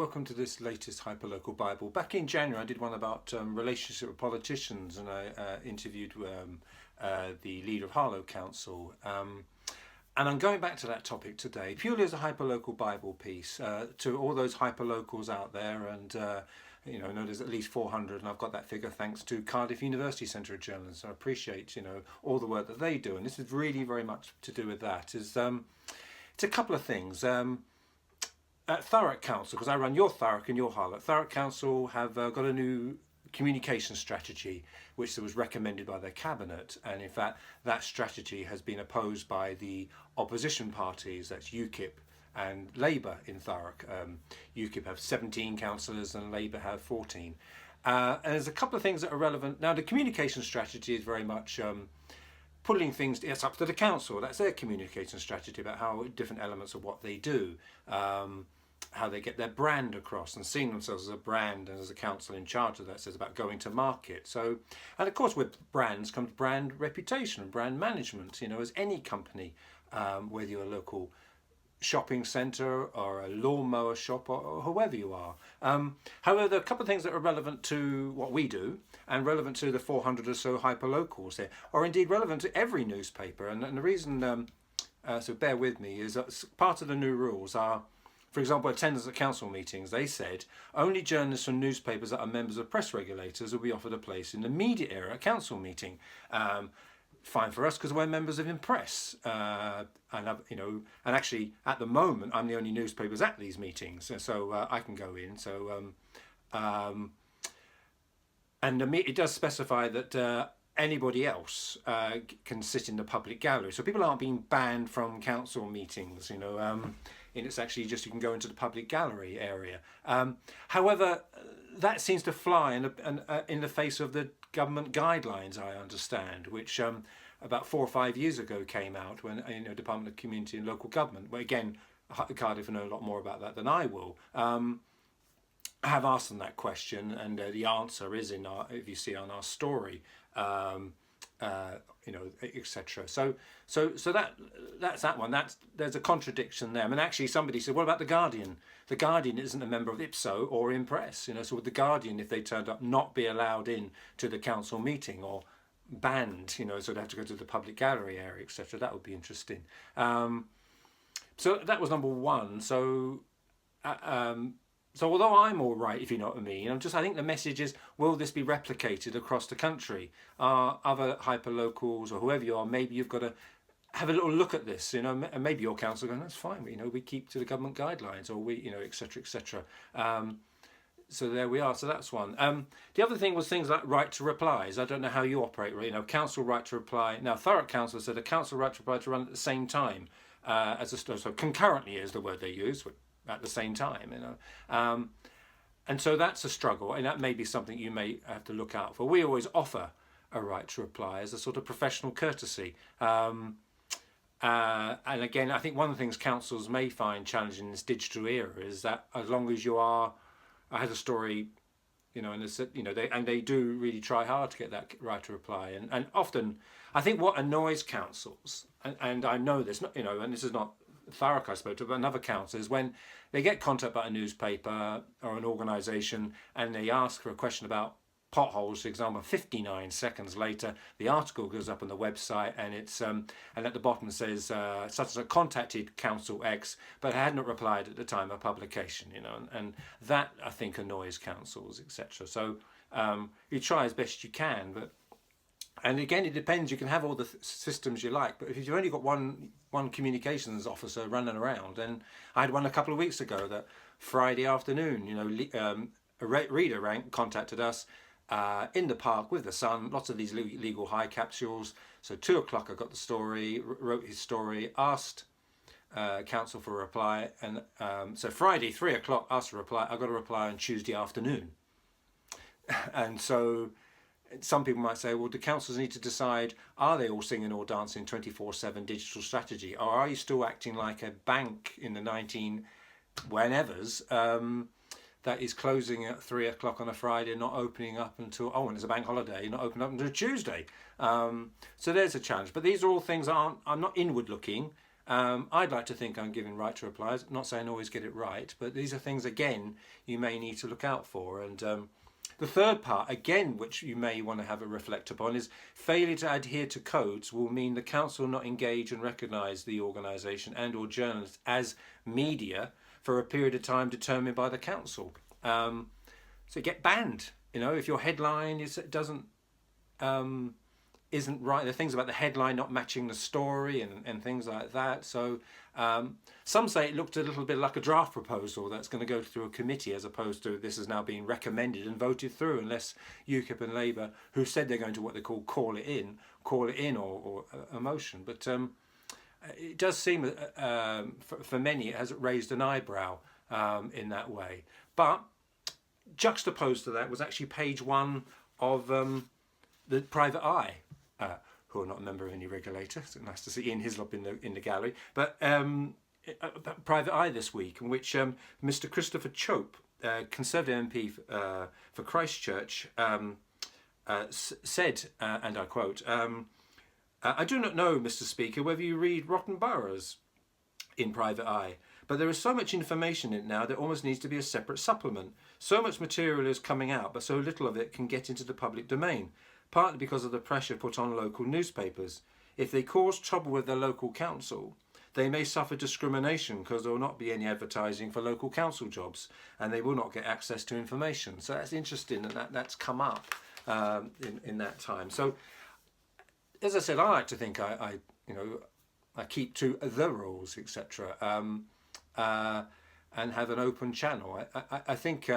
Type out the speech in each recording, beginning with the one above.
welcome to this latest Hyperlocal Bible. Back in January I did one about relationship with politicians, and I interviewed the leader of Thurrock Council. And I'm going back to that topic today, purely as a Hyperlocal Bible piece, to all those hyperlocals out there. And I know there's at least 400, and I've got that figure thanks to Cardiff University Centre of Journalism. So I appreciate, all the work that they do. And this is really very much to do with that. It's a couple of things. At Thurrock Council, because I run your Thurrock and your Harlow, Thurrock Council have got a new communication strategy which was recommended by their cabinet, and in fact that strategy has been opposed by the opposition parties, that's UKIP and Labour in Thurrock. UKIP have 17 councillors and Labour have 14. And there's a couple of things that are relevant. Now the communication strategy is very much pulling things, it's up to the council, that's their communication strategy about how different elements of what they do, how they get their brand across and seeing themselves as a brand and as a council in charge of that. So it's about going to market. So, and of course with brands comes brand reputation and brand management, as any company, whether you're a local shopping centre or a lawnmower shop or whoever you are. However, there are a couple of things that are relevant to what we do and relevant to the 400 or so hyperlocals there, or indeed relevant to every newspaper. And the reason, so bear with me, is that part of the new rules are, for example, attendance at council meetings. They said only journalists from newspapers that are members of press regulators will be offered a place in the media area at council meeting. Fine for us because we're members of Impress, and actually at the moment I'm the only newspapers at these meetings, so I can go in. So it does specify that anybody else can sit in the public gallery, so people aren't being banned from council meetings. And it's actually just you can go into the public gallery area. However, that seems to fly in the face of the government guidelines, I understand, which about 4 or 5 years ago came out when Department of Community and Local Government, where again Cardiff know a lot more about that than I will. I have asked them that question, and the answer is in our, if you see on our story, etc. So that's that one. There's a contradiction there. I mean, actually, somebody said, "What about the Guardian?" The Guardian isn't a member of Ipso or Impress. So would the Guardian, if they turned up, not be allowed in to the council meeting or banned? So they have to go to the public gallery area, etc. That would be interesting. So that was number one. So although I'm all right, if you know what I mean, I think the message is, will this be replicated across the country? Other hyperlocals or whoever you are, maybe you've got to have a little look at this, and maybe your council going, that's fine, we keep to the government guidelines, or we, etc., etc. So there we are. So that's one. The other thing was things like right to replies. I don't know how you operate, right? Council right to reply. Now, Thurrock Council said a council right to reply to run at the same time so concurrently is the word they use, at the same time, and so that's a struggle, and that may be something you may have to look out for. We always offer a right to reply as a sort of professional courtesy, and again, I think one of the things councils may find challenging in this digital era is that as long as you are, I had a story, and they do really try hard to get that right to reply, and often I think what annoys councils, and I know this, and this is not Thurrock I spoke to, but another council, is when they get contacted by a newspaper or an organisation and they ask for a question about potholes, for example. 59 seconds later, the article goes up on the website, and it's and at the bottom it says such as contacted Council X, but had not replied at the time of publication. And that I think annoys councils, etc. So you try as best you can, but. And again, it depends. You can have all the systems you like, but if you've only got one communications officer running around, and I had one a couple of weeks ago that Friday afternoon, a reader contacted us in the park with the sun, lots of these legal high capsules. So 2 o'clock I got the story, wrote his story, asked council for a reply, and so Friday 3 o'clock asked for a reply. I got a reply on Tuesday afternoon, and so. Some people might say, well, do councils need to decide, are they all singing or dancing 24/7 digital strategy? Or are you still acting like a bank in the 19 whenevers that is closing at 3 o'clock on a Friday, not opening up until, when it's a bank holiday, not opening up until Tuesday? So there's a challenge. But these are all things I'm not inward looking. I'd like to think I'm giving right to replies. Not saying I always get it right, but these are things, again, you may need to look out for. And the third part, again, which you may want to have a reflect upon, is failure to adhere to codes will mean the council not engage and recognise the organisation and or journalists as media for a period of time determined by the council. So get banned. If your headline isn't right, there are things about the headline not matching the story and things like that. So some say it looked a little bit like a draft proposal that's going to go through a committee, as opposed to this is now being recommended and voted through, unless UKIP and Labour, who said they're going to what they call it in or a motion. But it does seem for many it has raised an eyebrow in that way. But juxtaposed to that was actually page 1 of the Private Eye, who are not a member of any regulator. So nice to see Ian Hislop in the gallery. But Private Eye this week, in which Mr. Christopher Chope, Conservative MP for Christchurch, said, and I quote, "I do not know, Mr. Speaker, whether you read Rotten Boroughs in Private Eye, but there is so much information in it now that almost needs to be a separate supplement. So much material is coming out, but so little of it can get into the public domain, partly because of the pressure put on local newspapers. If they cause trouble with their local council, they may suffer discrimination because there will not be any advertising for local council jobs, and they will not get access to information." So that's interesting that's come up in that time. So, as I said, I like to think I keep to the rules, etc., and have an open channel. I think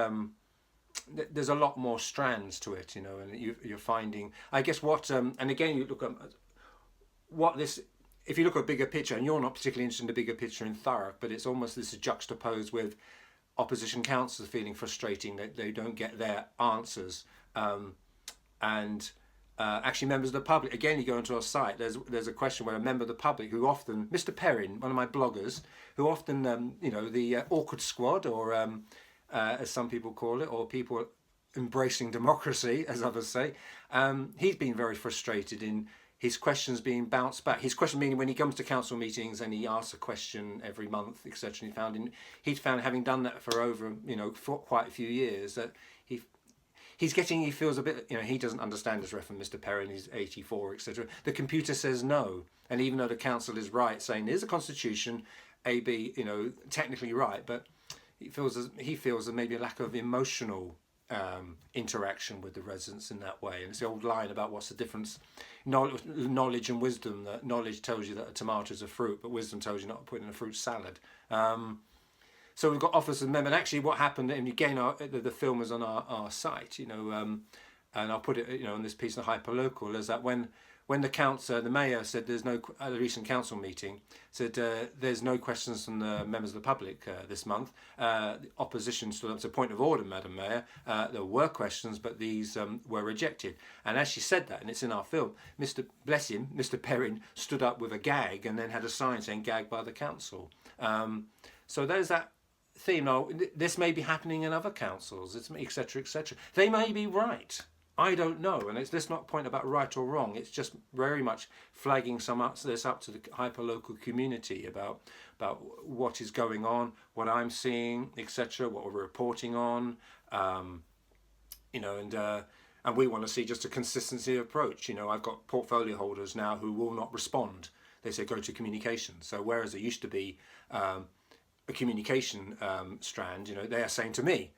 there's a lot more strands to it, and you're finding, I guess, what and again, you look at what this. If you look at a bigger picture, and you're not particularly interested in the bigger picture in Thurrock, but it's almost this is juxtaposed with opposition councillors feeling frustrating that they don't get their answers, and actually members of the public. Again, you go onto our site, there's a question where a member of the public who often, Mr. Perrin, one of my bloggers, who often, the awkward squad, or as some people call it, or people embracing democracy, as others say, he's been very frustrated in his questions being bounced back. His question meaning when he comes to council meetings and he asks a question every month, etc. He'd found having done that for over, for quite a few years, that he feels a bit, he doesn't understand his reference, Mr. Perrin, he's 84, etc. The computer says no. And even though the council is right, saying there's a constitution, AB, technically right, but he feels there's maybe a lack of emotional interaction with the residents in that way. And it's the old line about what's the difference, knowledge and wisdom, that knowledge tells you that a tomato is a fruit, but wisdom tells you not to put it in a fruit salad. So we've got officers and members. And actually what happened, and again, the film is on our site, and I'll put it, on this piece of Hyperlocal, is that when the mayor said there's no, at a recent council meeting, said there's no questions from the members of the public this month. The opposition stood up to point of order, Madam Mayor. There were questions, but these were rejected. And as she said that, and it's in our film, Mr. Perrin stood up with a gag and then had a sign saying "gagged by the council." So there's that theme. Now, this may be happening in other councils, etc., etc. They may be right. I don't know, and it's not a point about right or wrong. It's just very much flagging this up to the hyperlocal community about what is going on, what I'm seeing, etc., what we're reporting on, and we want to see just a consistency of approach. I've got portfolio holders now who will not respond. They say go to communications. So whereas there used to be a communication strand, they are saying to me.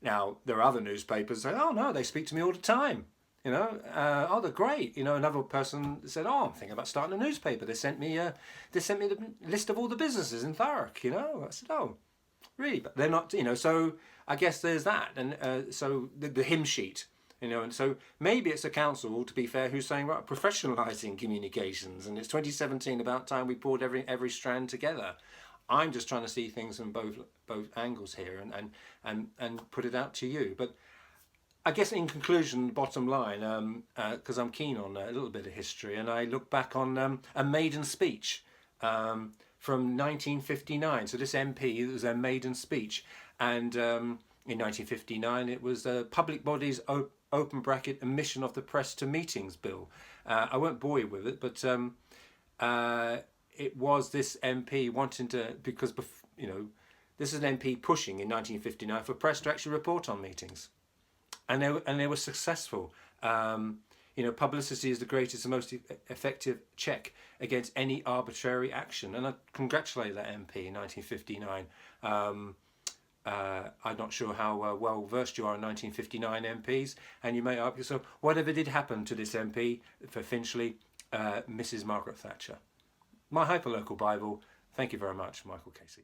Now, there are other newspapers that say, "Oh, no, they speak to me all the time." "Oh, they're great." Another person said, "Oh, I'm thinking about starting a newspaper. They sent me the list of all the businesses in Thurrock." I said, "Oh, really?" But they're not, so I guess there's that. And so the hymn sheet, and so maybe it's a council, to be fair, who's saying, right, professionalising communications. And it's 2017, about time we pulled every strand together. I'm just trying to see things from both angles here and put it out to you. But I guess in conclusion, bottom line, because I'm keen on a little bit of history, and I look back on a maiden speech from 1959. So this MP, it was a maiden speech, and in 1959 it was the Public Bodies open bracket Admission of the Press to Meetings Bill. I won't bore you with it, but it was this MP wanting to, because this is an MP pushing in 1959 for press to actually report on meetings, and they were successful. Publicity is the greatest and most effective check against any arbitrary action, and I congratulate that MP in 1959. I'm not sure how well versed you are in 1959 MPs, and you may ask yourself, whatever did happen to this MP for Finchley, Mrs. Margaret Thatcher? My Hyperlocal Bible. Thank you very much, Michael Casey.